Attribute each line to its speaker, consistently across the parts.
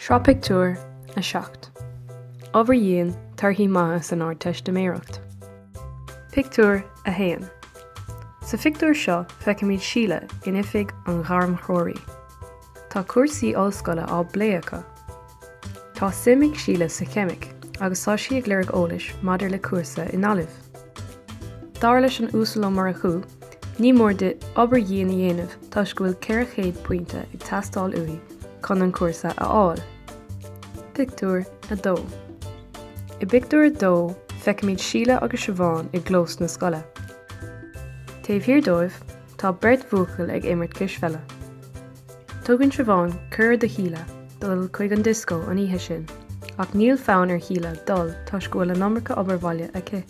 Speaker 1: Sraith Pictiúr a seacht. Obair dhian torthaí maithe san Ardteistiméireacht. Pictiúr a dhian. Sa pictiúr seo feicimid síle in oifig an gharm chóirí. Tá cuarsaí ollscoile á bléacha. Tá simig síle sa cheimic agus tá si ag léirigh eolais maidir le cuarsa in alibh. Dar leis an úsálam mar a chu, ní mór de obair dhian a dhéanamh tá go bhfuil ceithre chéad pointe ag teastáil uí chun an cuarsa a fháil. Pictiúr a dó. I pictiúr a dó feicimid síle agus siobháin i glós na scoile. Taobh hir dóibh, tá beirt mhúcail ag imirt cisfeile. Tugann siobháin cur de híle dul chuig an disco an oíche sin, ach níl fonn ar híle dul tá go bhfuil an numracha obair bhaile aici.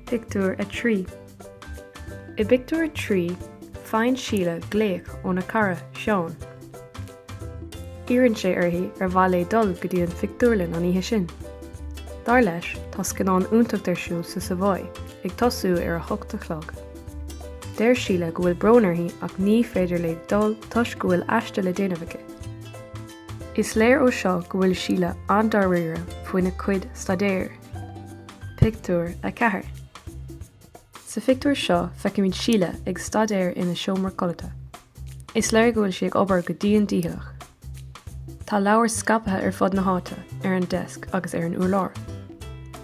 Speaker 1: Pictiúr a trí. I pictiúr a trí, féin síle gléach ó na cara seán. Iann sé orthaí ar bhaile dul go dtí an fictiúrlainn an oíche sin. Dar leis tá scanán iontacht ar siúl sa bhaid ag tosú ar a thucht a chlog. Déir síle go bhfuil brónarthaí ach ní féidir le dul tuis go bhfuil aiste le déanamh aici. Is léir ó seo go bhfuil síle an-darraíre faoin na cuid stadéir. Pictiúr a ceathair. Sa pictiúr seo feicimid síle ag stadéir ina seomra colata. Is léir go bhfuil si ag obair go dtí an dítheach. Tá leabhar scapathe ar fud na háite, ar an deisc agus ar an urlár.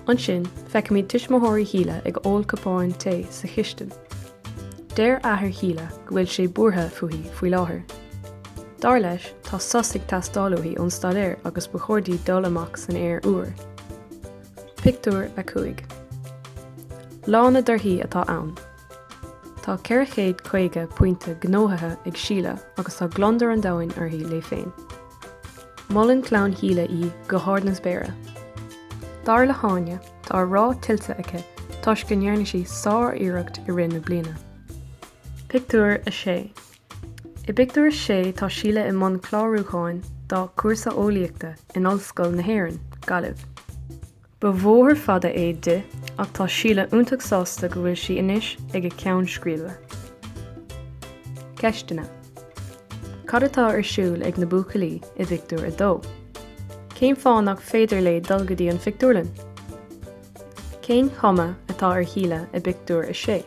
Speaker 1: Ansin, feicimid tuismóthirí híle ag ól capáin té sa chiistin. Déir athair híle go bhfuil sé buartha faoi láthair. Dar leis tá sosaigh teastáilúthaí ón stadéir agus ba chóirdaí dul amach san aer uair. Pictiúr a chuaig. Lána dorthaí atá ann. Tá ceithre chéad caoga pointe gnóthaithe ag síle agus tá glondar an domhain orthaí le féin. Mollen clán híle í go háirnas béire. Dar le háine tá rá tiltte aici tuis go ndearnaisí sár iireacht i rinne bliana. Pictiúr a sé. I pictiúr a sé tá síle i mbun chlárúcháin dá cuarsa eolaíochta in ollscoil na hÉireann, Gaillimh. Ba mhóthar fada é de ach tá síle iontacht sásta go bhfuil si inis ag a ceann scríola. Ceistena. Cad atá ar siúl ag na buachaillí i pictiúr a dó? Cén fánach féidir le dul go dtí an fictiúrlainn? Cén chuma atá ar híle i pictiúr a sé?